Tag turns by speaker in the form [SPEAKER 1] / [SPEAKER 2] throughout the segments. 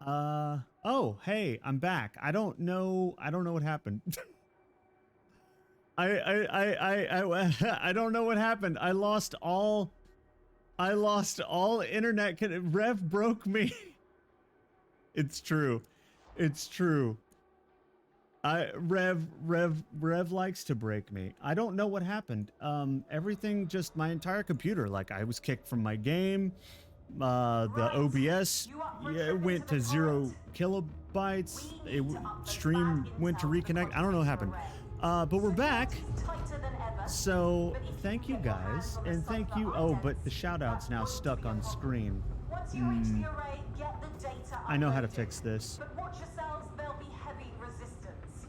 [SPEAKER 1] Oh, hey, I'm back. I don't know what happened. I don't know what happened. I lost all internet. Rev broke me. It's true. It's true. Rev likes to break me. I don't know what happened. Everything just, my entire computer, like I was kicked from my game. The OBS went to 0 kilobytes. Stream went to reconnect. I don't know what happened. But we're back. So thank you guys, and thank you. Oh, but the shout out's now stuck on screen. I know how to fix this.
[SPEAKER 2] But watch yourselves, there'll be heavy resistance.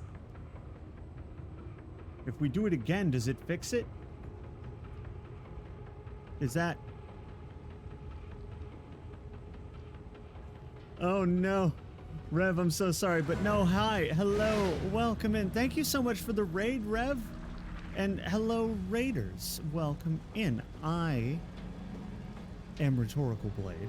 [SPEAKER 1] If we do it again, does it fix it? Is that... Oh no. Rev, I'm so sorry, but no, hi, hello, welcome in. Thank you so much for the raid, Rev. And hello, raiders, welcome in. I am Rhetorical Blade.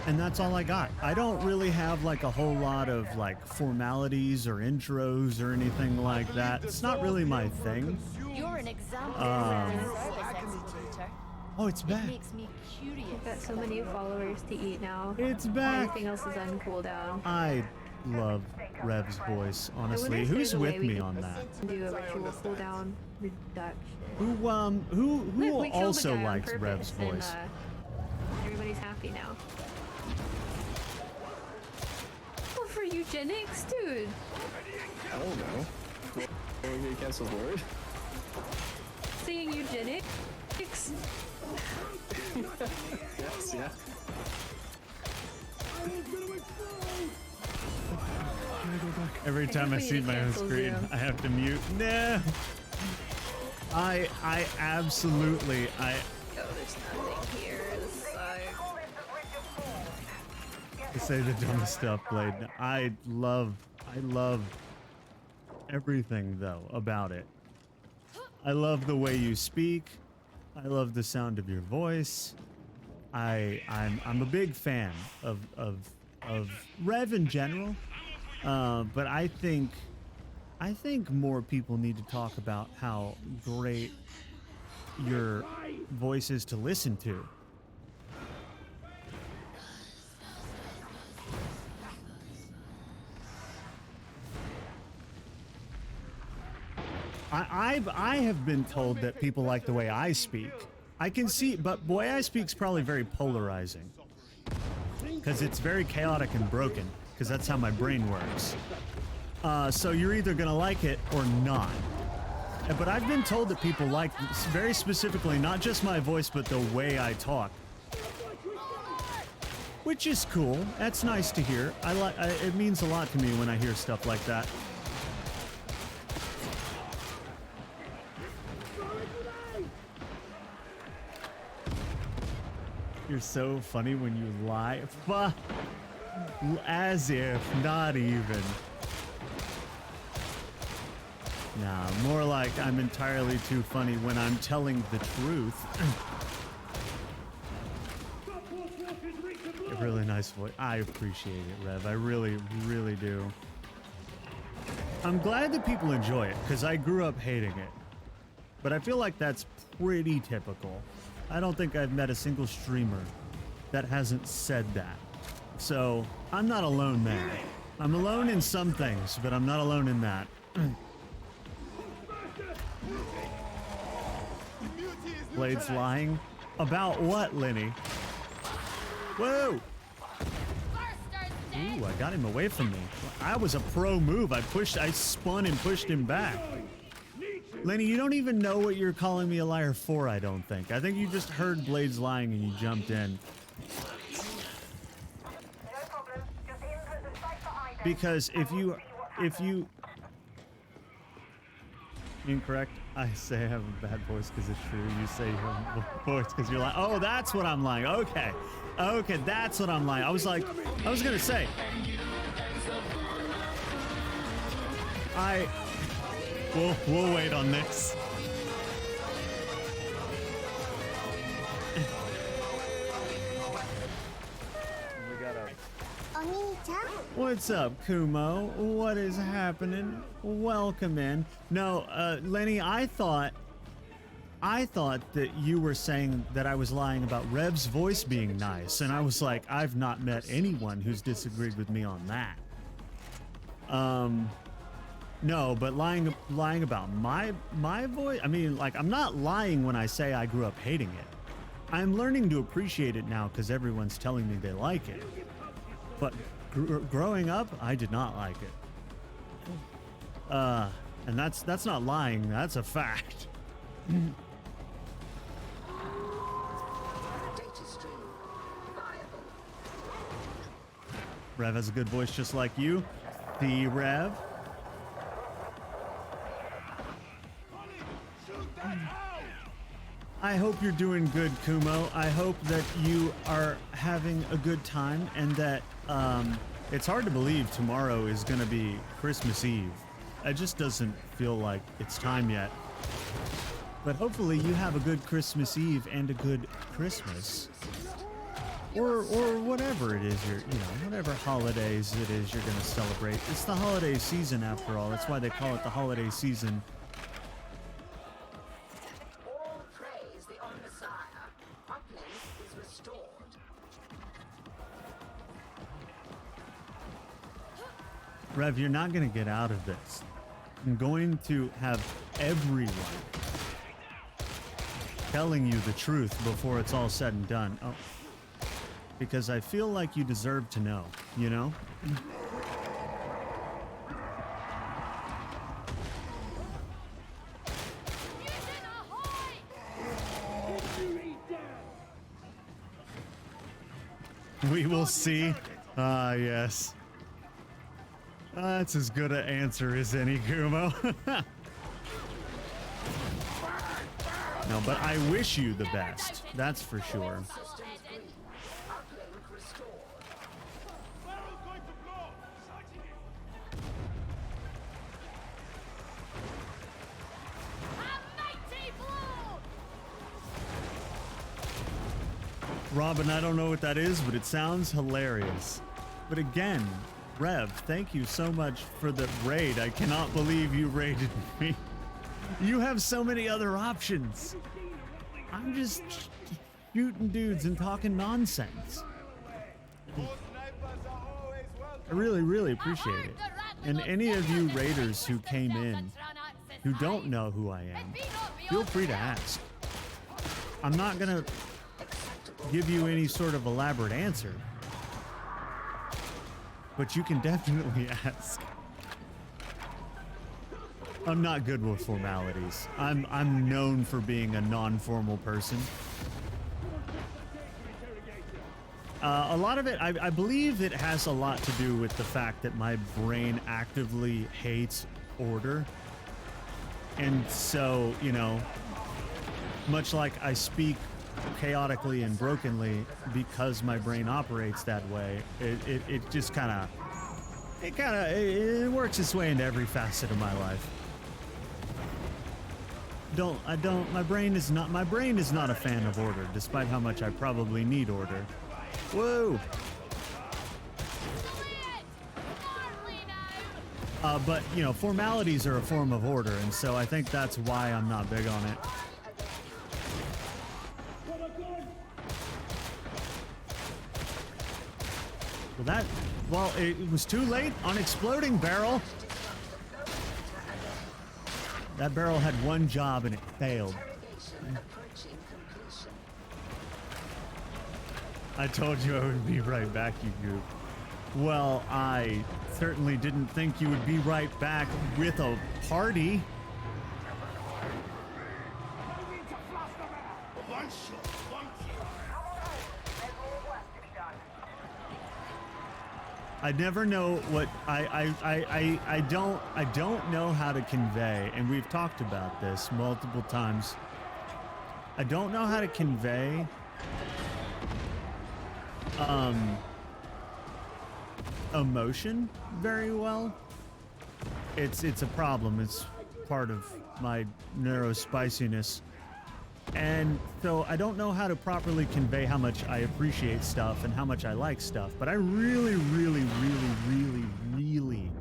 [SPEAKER 1] And that's all I got. I don't really have like a whole lot of like formalities or intros or anything like that. It's not really my thing.
[SPEAKER 3] You're an example of service executor.
[SPEAKER 1] Oh, it's
[SPEAKER 3] It
[SPEAKER 1] back.
[SPEAKER 3] makes me curious.
[SPEAKER 4] I've got so many followers to eat now.
[SPEAKER 1] It's back.
[SPEAKER 4] Everything else is on cooldown.
[SPEAKER 1] I love Rev's voice, honestly.
[SPEAKER 4] if
[SPEAKER 1] Who's
[SPEAKER 4] there's a
[SPEAKER 1] with
[SPEAKER 4] way we
[SPEAKER 1] me
[SPEAKER 4] can
[SPEAKER 1] on that?
[SPEAKER 4] Do a ritual cooldown reduction.
[SPEAKER 1] Who
[SPEAKER 4] Look, we killed
[SPEAKER 1] also
[SPEAKER 4] the guy on
[SPEAKER 1] likes
[SPEAKER 4] purpose,
[SPEAKER 1] Rev's voice?
[SPEAKER 4] And, everybody's happy now. Oh, for eugenics, dude.
[SPEAKER 5] I don't know. Going against the word?
[SPEAKER 4] Saying eugenics.
[SPEAKER 5] Yes, yeah.
[SPEAKER 1] Every time I
[SPEAKER 4] think we
[SPEAKER 1] see
[SPEAKER 4] need to
[SPEAKER 1] my own
[SPEAKER 4] cancel
[SPEAKER 1] screen,
[SPEAKER 4] Zoom.
[SPEAKER 1] I have to mute. No. I absolutely,
[SPEAKER 4] Oh, there's nothing here.
[SPEAKER 1] I say the dumbest stuff, Blade. I love everything though about it. I love the way you speak. I love the sound of your voice. I'm a big fan of Rev in general. But I think more people need to talk about how great your voice is to listen to. I have been told that people like the way I speak. I can see, but the way I speak is probably very polarizing. Because it's very chaotic and broken. Because that's how my brain works. So you're either going to like it or not. But I've been told that people like, very specifically, not just my voice, but the way I talk. Which is cool. That's nice to hear. It means a lot to me when I hear stuff like that. You're so funny when you lie. As if, not even. Nah, more like I'm entirely too funny when I'm telling the truth. A really nice voice. I appreciate it, Rev. I really, really do. I'm glad that people enjoy it, because I grew up hating it. But I feel like that's pretty typical. I don't think I've met a single streamer that hasn't said that. So, I'm not alone there. I'm alone in some things, but I'm not alone in that. Blade's lying? About what, Lenny? Whoa! Ooh, I got him away from me. I was a pro move. I spun and pushed him back. Lenny, you don't even know what you're calling me a liar for, I don't think. I think you just heard Blade's lying and you jumped in. Because if you incorrect, I say I have a bad voice because it's true. You say you have a voice because you're lying. Oh, that's what I'm lying. Okay. Okay, that's what I'm lying. I was gonna say. We'll wait on this. What's up, Kumo? What is happening? Welcome in. No, Lenny, I thought that you were saying that I was lying about Rev's voice being nice, and I was like, I've not met anyone who's disagreed with me on that. No, but lying about my voice, I mean, like, I'm not lying when I say I grew up hating it. I'm learning to appreciate it now because everyone's telling me they like it. But growing up, I did not like it. And that's not lying, that's a fact. Rev has a good voice just like you. The Rev. I hope you're doing good, Kumo. I hope that you are having a good time and that it's hard to believe tomorrow is going to be Christmas Eve. It just doesn't feel like it's time yet. But hopefully you have a good Christmas Eve and a good Christmas. Or whatever it is whatever holidays it is you're going to celebrate. It's the holiday season after all. That's why they call it the holiday season.
[SPEAKER 6] All praise the Messiah. Uplink is restored.
[SPEAKER 1] Rev, you're not going to get out of this. I'm going to have everyone telling you the truth before it's all said and done. Oh. Because I feel like you deserve to know, you know? We will see. Ah, yes. That's as good an answer as any, Kumo. No, but I wish you the best. That's for sure. Robin, I don't know what that is, but it sounds hilarious. But again, Rev, thank you so much for the raid. I cannot believe you raided me. You have so many other options. I'm just shooting dudes and talking nonsense. I really, really appreciate it. And any of you raiders who came in who don't know who I am, feel free to ask. I'm not gonna give you any sort of elaborate answer, but you can definitely ask. I'm not good with formalities. I'm known for being a non-formal person. A lot of it, I believe it has a lot to do with the fact that my brain actively hates order. And so, you know, much like I speak chaotically and brokenly because my brain operates that way, it just kind of, it works its way into every facet of my life. My brain is not a fan of order, despite how much I probably need order. Whoa! But, you know, formalities are a form of order, and so I think that's why I'm not big on it. Well, it was too late on exploding barrel. That barrel had one job and it failed. I told you I would be right back, you goof. Well, I certainly didn't think you would be right back with a party. I never know what I don't know how to convey, and we've talked about this multiple times. I don't know how to convey emotion very well. It's a problem. It's part of my neurospiciness. And so I don't know how to properly convey how much I appreciate stuff and how much I like stuff, but I really, really, really, really, really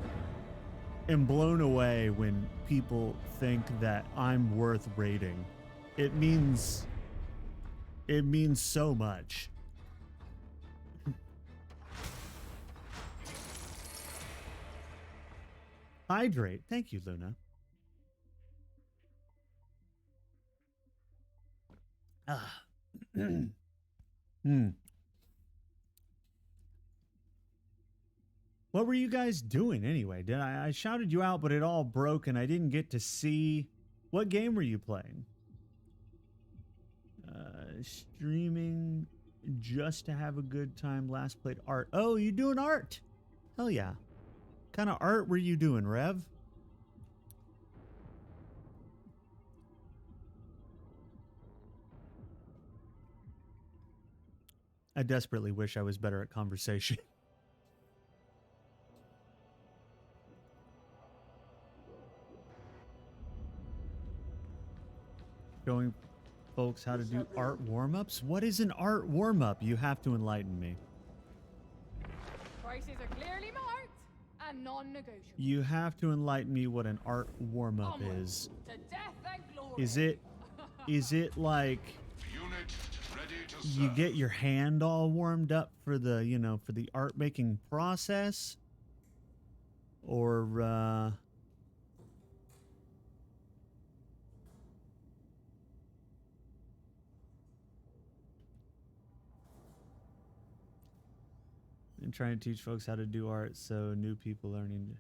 [SPEAKER 1] am blown away when people think that I'm worth rating. It means so much. Hydrate. Thank you, Luna. Ah. What were you guys doing anyway? Did I shouted you out, but it all broke and I didn't get to see. What game were you playing? Streaming just to have a good time. Last played art. Oh, you doing art? Hell yeah. Kind of art were you doing, Rev? I desperately wish I was better at conversation. Showing folks how to do art warm-ups? What is an art warm-up? You have to enlighten me.
[SPEAKER 7] Prices are clearly marked and non-negotiable.
[SPEAKER 1] You have to enlighten me what an art warm-up is.
[SPEAKER 7] To death and glory.
[SPEAKER 1] Is it like you get your hand all warmed up for the, you know, for the art making process? Or and trying to teach folks how to do art so new people learning to...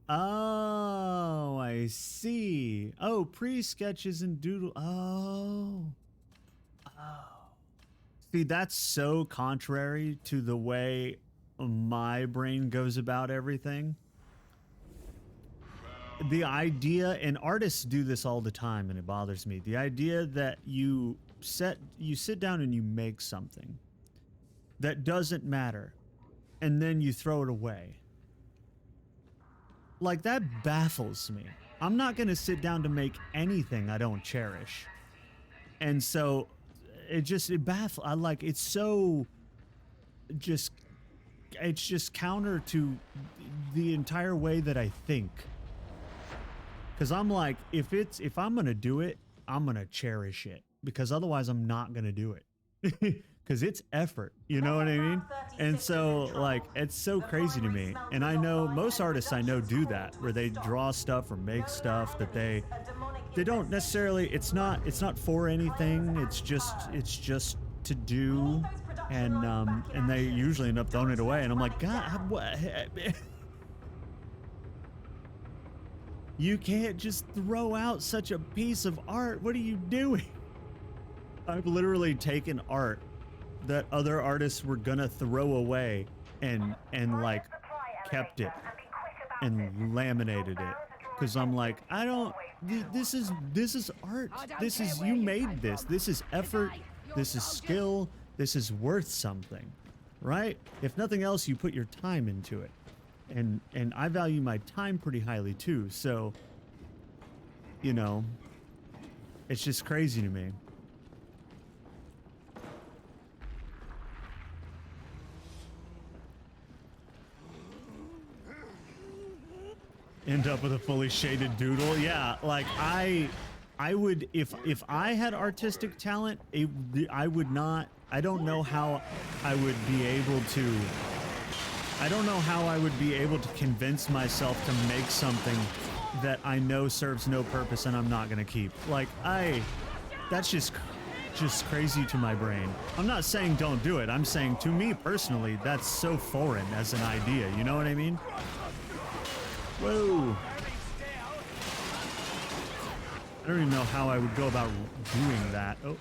[SPEAKER 1] Oh, I see. Oh, pre-sketches and doodle. Oh. See, that's so contrary to the way my brain goes about everything. The idea, and artists do this all the time and it bothers me. The idea that you sit down and you make something that doesn't matter and then you throw it away. Like, that baffles me. I'm not going to sit down to make anything I don't cherish. And so it baffles. It's so just, it's just counter to the entire way that I think. Because I'm like, if I'm going to do it, I'm going to cherish it. Because otherwise I'm not going to do it. Because it's effort, you know what I mean? And so, like, it's so crazy to me. And I know most artists I know do that, where they draw stuff or make stuff that they don't necessarily, it's not for anything. It's just to do, and they usually end up throwing it away. And I'm like, God, what? You can't just throw out such a piece of art. What are you doing? I've literally taken art that other artists were gonna throw away and like kept it and laminated it, because I'm like, I don't, this is art. This is, you made this. This is effort. This is skill. This is worth something, right? If nothing else, you put your time into it, and I value my time pretty highly too. So, you know, it's just crazy to me. End up with a fully shaded doodle. Yeah, like I would, if I had artistic talent, I would not, I don't know how I would be able to, convince myself to make something that I know serves no purpose and I'm not gonna keep. Like, that's just crazy to my brain. I'm not saying don't do it. I'm saying, to me personally, that's so foreign as an idea. You know what I mean? Whoa. I don't even know how I would go about doing that. Oh.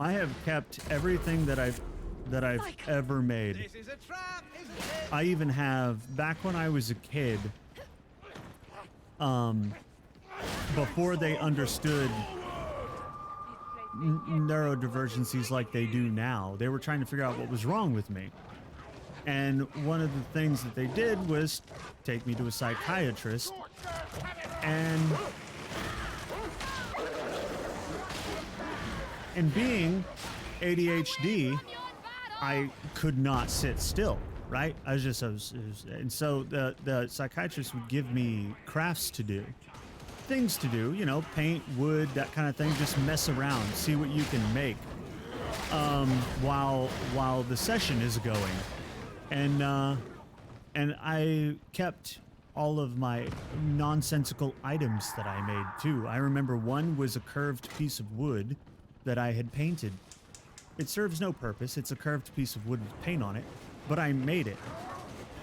[SPEAKER 1] I have kept everything that I've ever made.
[SPEAKER 8] This is a trap, isn't it?
[SPEAKER 1] I even have, back when I was a kid, before they understood neurodivergencies like they do now, they were trying to figure out what was wrong with me. And one of the things that they did was take me to a psychiatrist, and being ADHD, I could not sit still, right? And so the psychiatrist would give me crafts to do, things to do, you know, paint, wood, that kind of thing, just mess around, see what you can make, while the session is going. And I kept all of my nonsensical items that I made too. I remember one was a curved piece of wood that I had painted. It serves no purpose. It's a curved piece of wood with paint on it, but I made it,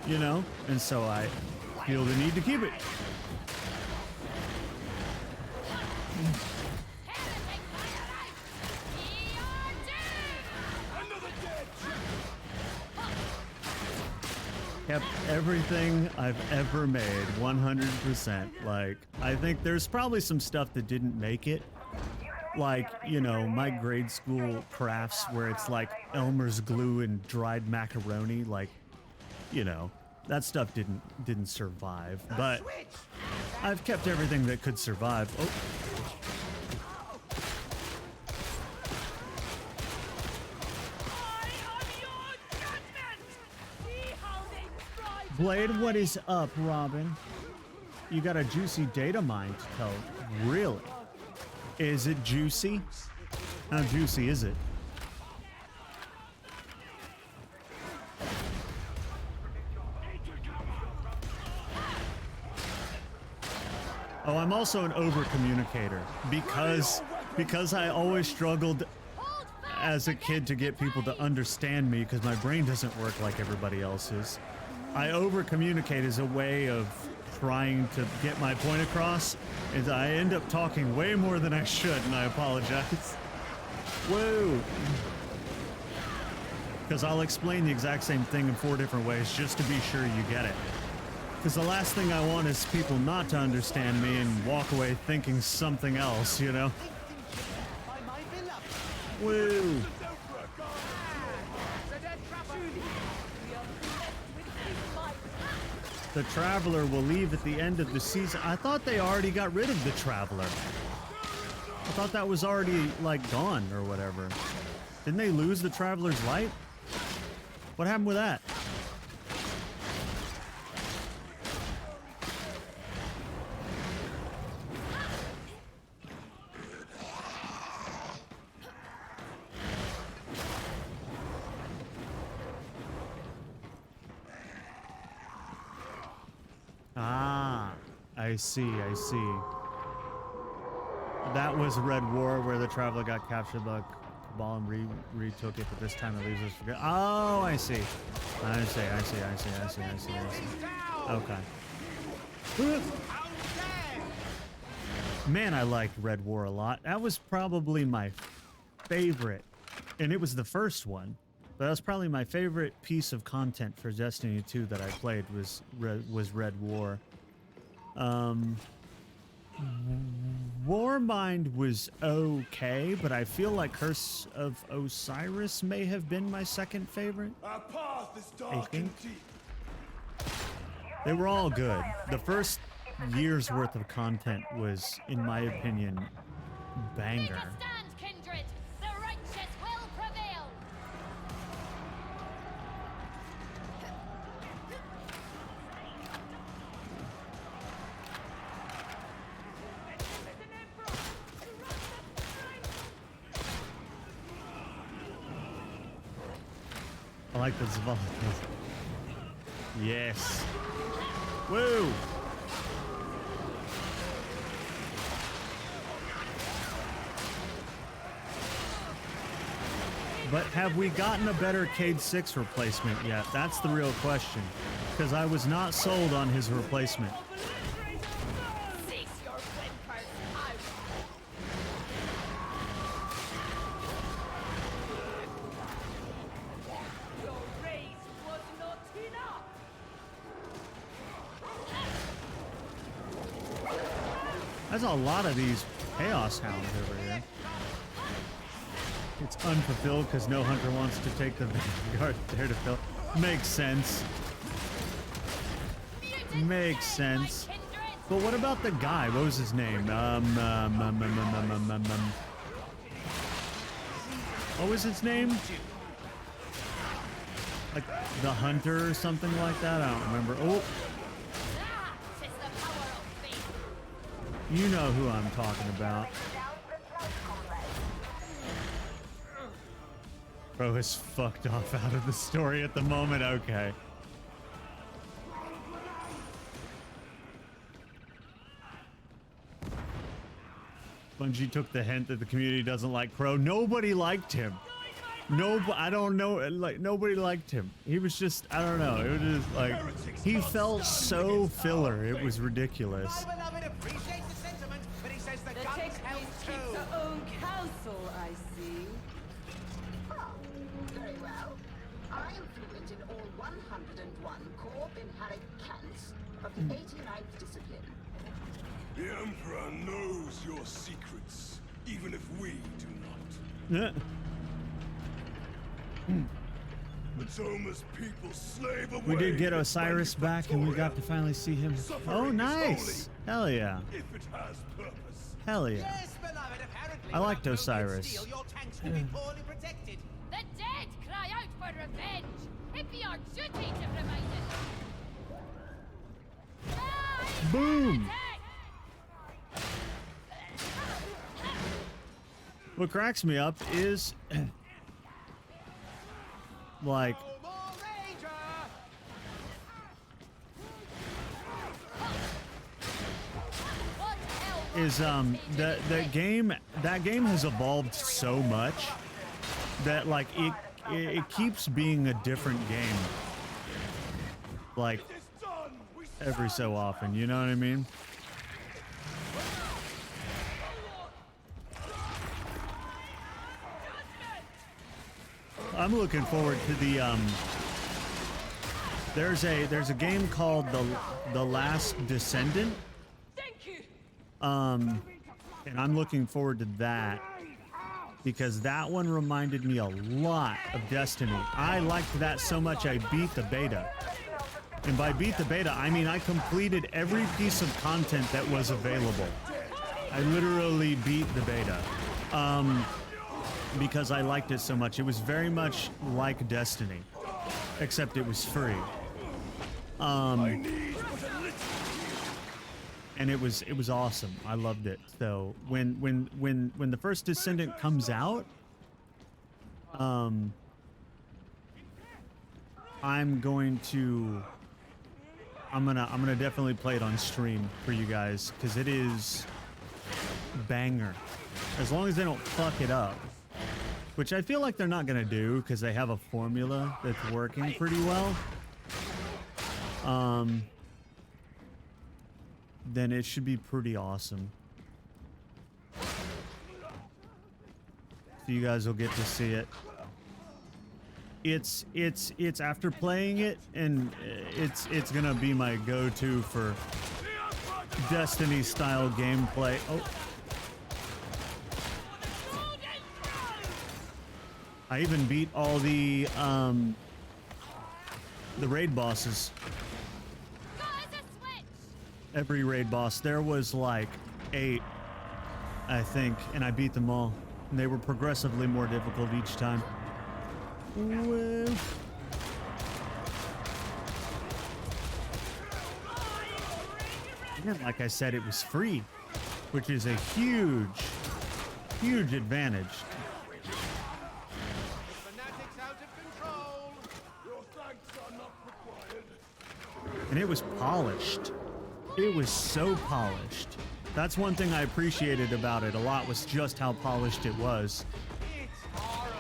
[SPEAKER 1] you know? And so I feel the need to keep it. Kept everything I've ever made 100%. Like, I think there's probably some stuff that didn't make it. Like, you know, my grade school crafts where it's like Elmer's glue and dried macaroni, like, you know, that stuff didn't survive. But I've kept everything that could survive. Oh. Blade, what is up, Robin? You got a juicy data mine to tell. Really? Is it juicy? How juicy is it? Oh, I'm also an over-communicator because I always struggled as a kid to get people to understand me because my brain doesn't work like everybody else's. I over-communicate as a way of trying to get my point across, and I end up talking way more than I should, and I apologize. Whoa! Because I'll explain the exact same thing in 4 different ways just to be sure you get it. Because the last thing I want is people not to understand me and walk away thinking something else, you know? Woo! The Traveler will leave at the end of the season. I thought they already got rid of the Traveler. I thought that was already, like, gone or whatever. Didn't they lose the Traveler's light? What happened with that? Ah, I see. That was Red War, where the Traveler got captured by Cabal and retook it, but this time it leaves us for good. Oh, I see. I see. Okay. Man, I liked Red War a lot. That was probably my favorite, and it was the first one. But that was probably my favorite piece of content for Destiny 2 that I played was Red War. Warmind was okay, but I feel like Curse of Osiris may have been my second favorite. I think. They were all good. The first year's worth of content was, in my opinion, banger. I like the Zavala. Yes. Woo! But have we gotten a better Cade 6 replacement yet? That's the real question. Because I was not sold on his replacement. There's a lot of these Chaos Hounds over here. It's unfulfilled because no hunter wants to take the Vanguard there to fill. Makes sense. Makes sense. But what about the guy? What was his name? What was his name? Like the Hunter or something like that? I don't remember. Oh. You know who I'm talking about. Bro is fucked off out of the story at the moment. Okay. Bungie took the hint that the community doesn't like Crow. Nobody liked him. No, I don't know. Like nobody liked him. He was just, I don't know. It was just like he felt so filler. It was ridiculous.
[SPEAKER 8] My beloved appreciates the sentiment, but he says the guns help too.
[SPEAKER 3] Her own council, I see.
[SPEAKER 6] Oh, very well. I am fluent in all 101 core Binharic cants of the 89th discipline.
[SPEAKER 9] The Emperor knows your secrets, even if we do not. The Toma's people slave away.
[SPEAKER 1] We did get
[SPEAKER 9] the
[SPEAKER 1] Osiris back, and we got to finally see him. Oh, nice! Hell yeah!
[SPEAKER 9] If it has purpose.
[SPEAKER 1] Hell yeah!
[SPEAKER 8] Yes, beloved, apparently.
[SPEAKER 1] I liked
[SPEAKER 8] without
[SPEAKER 1] Osiris.
[SPEAKER 8] Steel, your tanks will be poorly protected.
[SPEAKER 7] The dead cry out for revenge. It be our duty to remind it.
[SPEAKER 1] Boom! What cracks me up is like
[SPEAKER 8] No more Ranger!
[SPEAKER 1] that game has evolved so much that like it keeps being a different game like every so often, you know what I mean? I'm looking forward to the there's a game called The Last Descendant.
[SPEAKER 7] Thank you.
[SPEAKER 1] And I'm looking forward to that because that one reminded me a lot of Destiny. I liked that so much I beat the beta. And by beat the beta, I mean I completed every piece of content that was available. I literally beat the beta. Because I liked it so much. It was very much like Destiny, except it was free. And it was awesome. I loved it. So when the first Descendant comes out, I'm gonna definitely play it on stream for you guys because it is banger. As long as they don't fuck it up. Which I feel like they're not gonna do because they have a formula that's working pretty well. Then it should be pretty awesome. So you guys will get to see it. It's after playing it, and it's gonna be my go-to for Destiny style gameplay. Oh. I even beat all the raid bosses. Every raid boss. There was like 8, I think, and I beat them all. And they were progressively more difficult each time. Well. And like I said, it was free, which is a huge, huge advantage.
[SPEAKER 8] Fanatics out of control.
[SPEAKER 9] Your thanks are not required.
[SPEAKER 1] And it was polished. It was so polished. That's one thing I appreciated about it a lot, was just how polished it was.
[SPEAKER 8] It's horrible.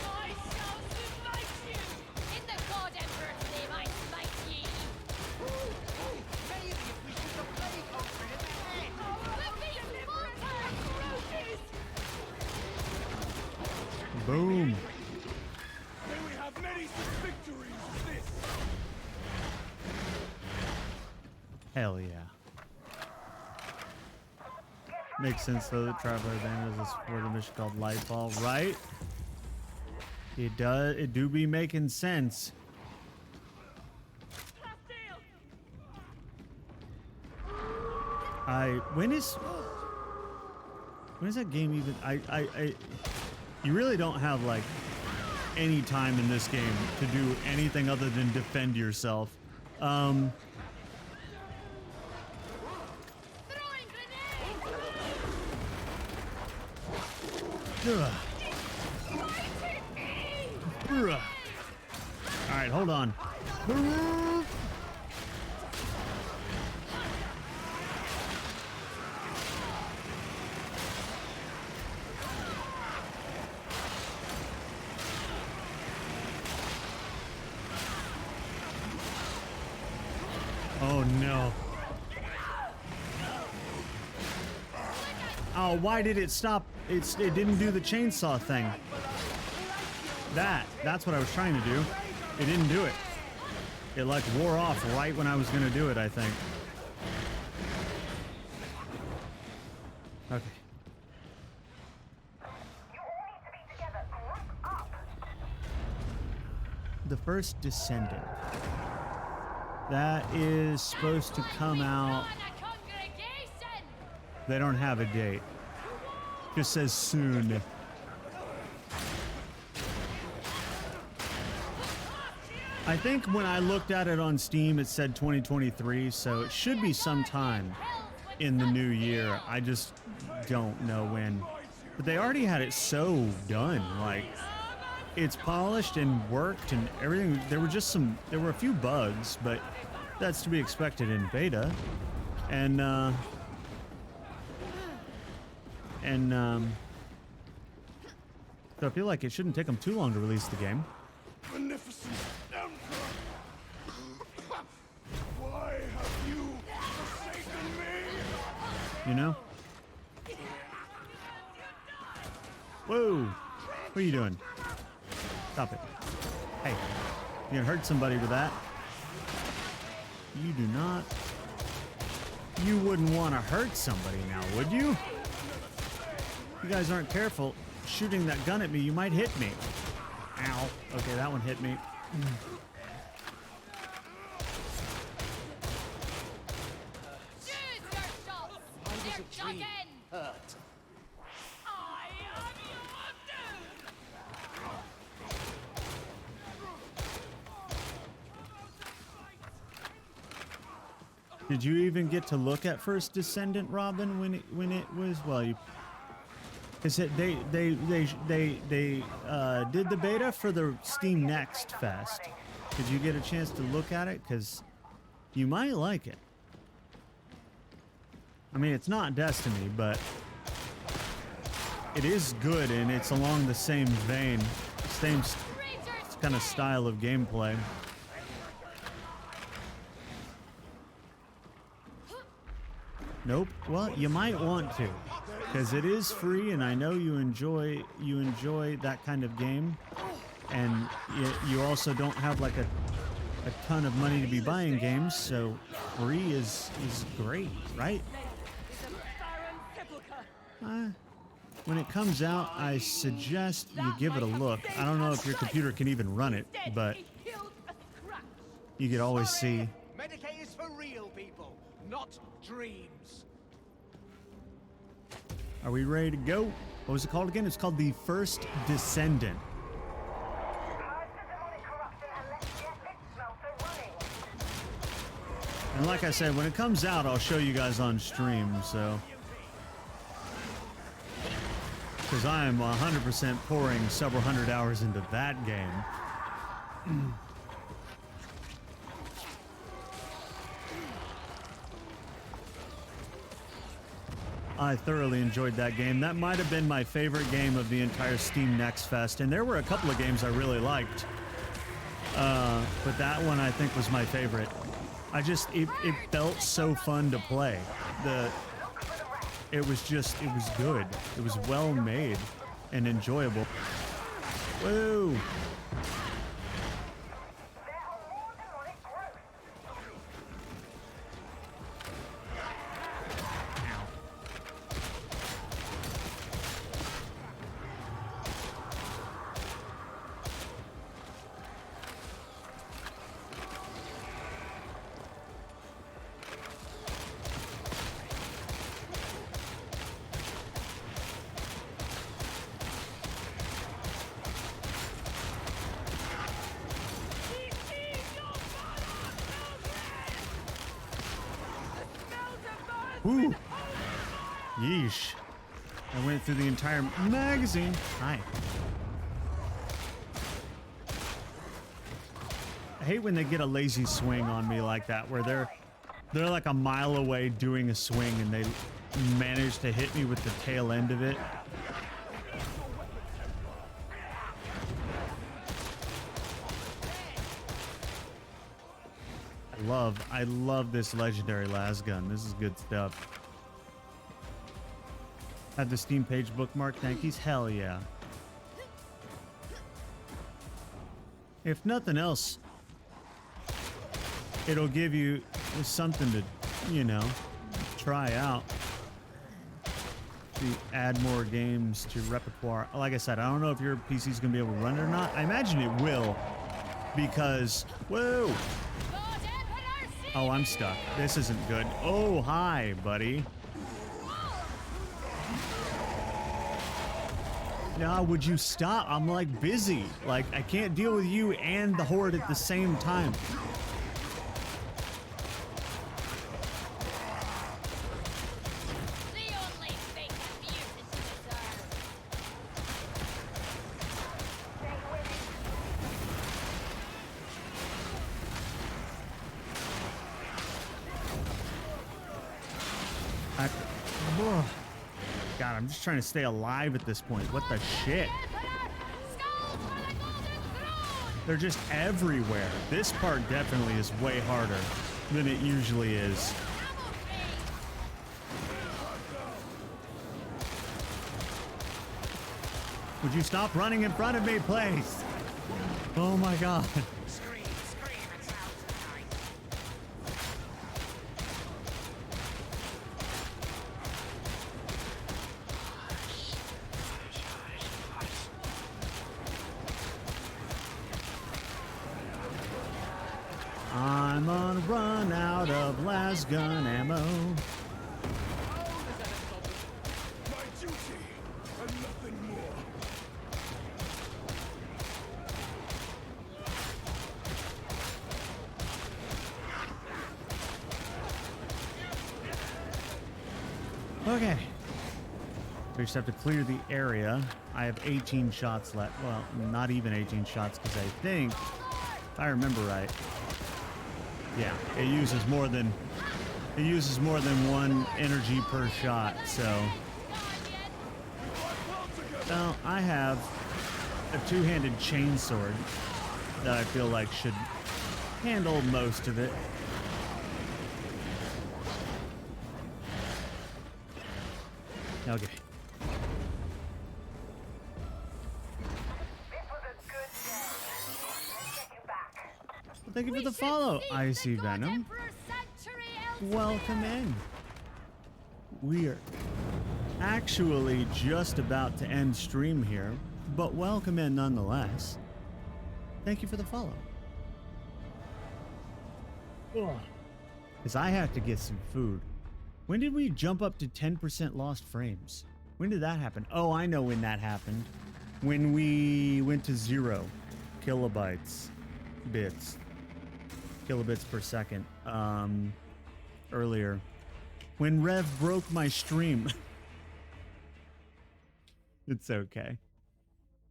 [SPEAKER 7] I shall smite you. In the God Emperor's name, I smite ye.
[SPEAKER 8] Maybe if we shoot the plague culprit in the head.
[SPEAKER 1] Boom.
[SPEAKER 9] May we have many such victories as this.
[SPEAKER 1] Hell yeah. Makes sense though that Traveler Band is for the mission called Lightfall, right? It does. It do be making sense. When is that game even? You really don't have like any time in this game to do anything other than defend yourself.
[SPEAKER 7] Throwing grenade!
[SPEAKER 1] All right, hold on. Oh no. Oh, why did it stop? It didn't do the chainsaw thing. That's what I was trying to do. It didn't do it. It like wore off right when I was gonna do it, I think. Okay. The first Descendant. That is supposed to come out. They don't have a date. Just says soon. I think when I looked at it on Steam, it said 2023, so it should be sometime in the new year. I just don't know when. But they already had it so done. Like, it's polished and worked and everything. There were a few bugs, but that's to be expected in beta. And so I feel like it shouldn't take them too long to release the game.
[SPEAKER 9] Magnificent Emperor! Why have you forsaken me?
[SPEAKER 1] You know? Whoa! What are you doing? Stop it. Hey, you gonna hurt somebody with that? You do not. You wouldn't want to hurt somebody now, would you? If you guys aren't careful shooting that gun at me, you might hit me. Ow. Okay, that one hit me. Did you even get to look at First Descendant, Robin, when it was, well, you, is it they did the beta for the Steam Next Fest. Did you get a chance to look at it? Because you might like it. I mean, it's not Destiny, but it is good, and it's along the same vein, same kind of style of gameplay. Nope. Well, you might want to, because it is free, and I know you enjoy that kind of game, and you also don't have like a ton of money to be buying games, so free is great, right? When it comes out, I suggest you give it a look. I don't know if your computer can even run it, but you could always see.
[SPEAKER 8] Medicaid is for real people, not dreams.
[SPEAKER 1] Are we ready to go? What was it called again? It's called The First Descendant. And like I said, when it comes out, I'll show you guys on stream, so. Because I am 100% pouring several hundred hours into that game. I thoroughly enjoyed that game. That might have been my favorite game of the entire Steam Next Fest, and there were a couple of games I really liked. But that one I think was my favorite. It felt so fun to play. It was good. It was well made and enjoyable. Whoa! Woo! Yeesh. I went through the entire magazine. Hi. I hate when they get a lazy swing on me like that, where they're like a mile away doing a swing and they manage to hit me with the tail end of it. I love this legendary las gun. This is good stuff. Have the Steam page bookmark, thankies? Hell yeah. If nothing else, it'll give you something to, you know, try out. To add more games to repertoire. Like I said, I don't know if your PC's gonna be able to run it or not. I imagine it will, because, whoa. Oh, I'm stuck. This isn't good. Oh, hi, buddy. Now, would you stop? I'm like busy. Like, I can't deal with you and the horde at the same time. God, I'm just trying to stay alive at this point. What the shit? They're just everywhere. This part definitely is way harder than it usually is. Would you stop running in front of me, please? Oh my God. I'm on a run out of las gun ammo.
[SPEAKER 9] My duty and nothing more.
[SPEAKER 1] Okay. We just have to clear the area. I have 18 shots left. Well, not even 18 shots, because I think, if I remember right, yeah, it uses more than one energy per shot. So, now I have a two-handed chainsword that I feel like should handle most of it. Okay. Thank you for the follow, Icy Venom. Welcome in. We are actually just about to end stream here, but welcome in nonetheless. Thank you for the follow. Because I have to get some food. When did we jump up to 10% lost frames? When did that happen? Oh, I know when that happened. When we went to 0 kilobits, kilobits per second, earlier. When Rev broke my stream. It's okay.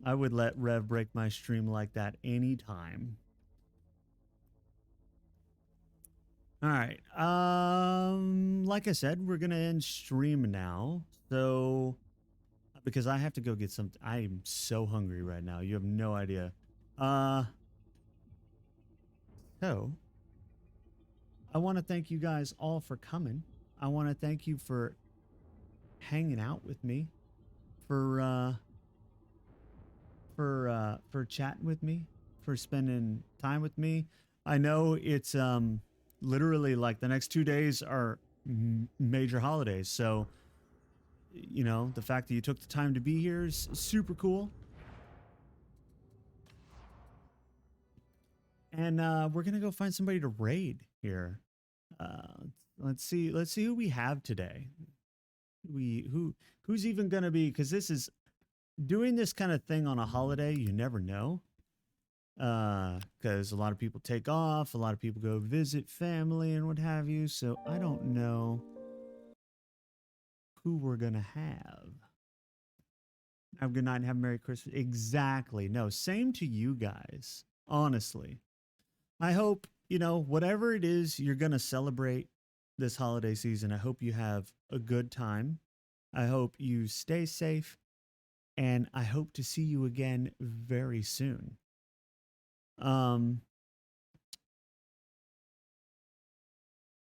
[SPEAKER 1] I would let Rev break my stream like that anytime. All right. Like I said, we're gonna end stream now. So, because I have to go get something. I am so hungry right now. You have no idea. So, I want to thank you guys all for coming. I want to thank you for hanging out with me, for chatting with me, for spending time with me. I know it's literally like the next 2 days are major holidays, so you know, the fact that you took the time to be here is super cool. And we're gonna go find somebody to raid here. Let's see who we have today. Who's even gonna be, because this is doing this kind of thing on a holiday, you never know. Because a lot of people take off, a lot of people go visit family and what have you, so I don't know who we're going to have. Have a good night and have a Merry Christmas. Exactly. No, same to you guys. Honestly. I hope, you know, whatever it is you're going to celebrate this holiday season, I hope you have a good time. I hope you stay safe. And I hope to see you again very soon.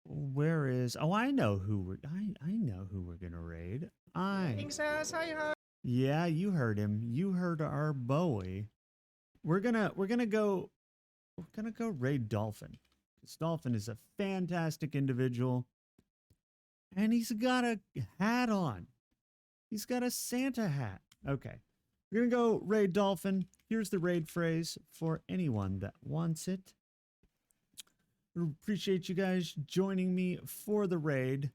[SPEAKER 1] Where is... Oh, I know who we're... I know who we're going to raid. Yeah, you heard him. You heard our boy. We're gonna go raid Dolphin. Because Dolphin is a fantastic individual. And he's got a hat on. He's got a Santa hat. Okay. We're gonna go raid Dolphin. Here's the raid phrase for anyone that wants it. Appreciate you guys joining me for the raid.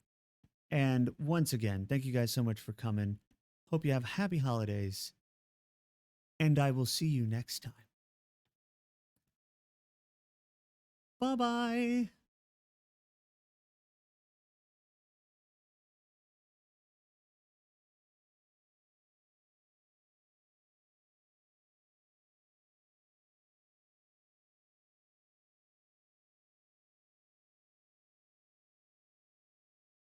[SPEAKER 1] And once again, thank you guys so much for coming. Hope you have happy holidays. And I will see you next time. Bye-bye.